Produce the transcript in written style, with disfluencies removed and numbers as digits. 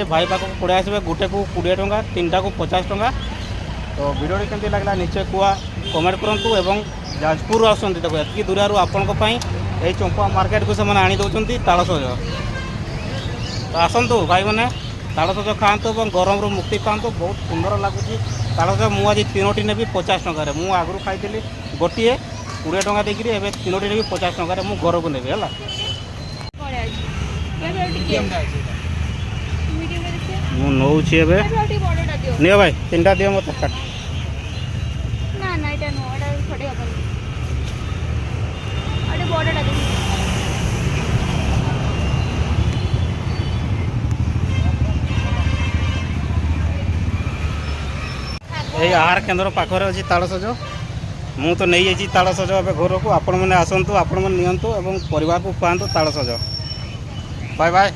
भाई पाक पड़े आसवे गोटे को 20 टंका 3टा को 50 टंका। तो वीडियो केमती लगला निश्चय कुआ कमेंट करूँ एवं जाजपुर आसती देखो एति दूर आपण ये चंपा मार्केट को से आनी दौरान तालसज। तो आसतु भाई मैंने तालसज खातु और गरम मुक्ति पातु बहुत सुंदर लगुच तालसज मुझे 3टी नेबी 50 टकर मुझे आगु खाई गोटे 20 टंका देकर एवं 3टी नेबी 50 टकर मुझे घर को नेबी है मुझे नियो भाई 3टा दियो मत काट ना ना এটা নো এটা ছোট হবে আরে বড়টা দিন এই আহার কেন্দ্র পাখরে আছে তালসজ মু তো নেই যাইছি তালসজ এবে ঘরকু আপন মানে আসন্তু আপন মানে নিয়ন্তু এবং পরিবার কু খুয়ান্তু তালসজ। Bye bye.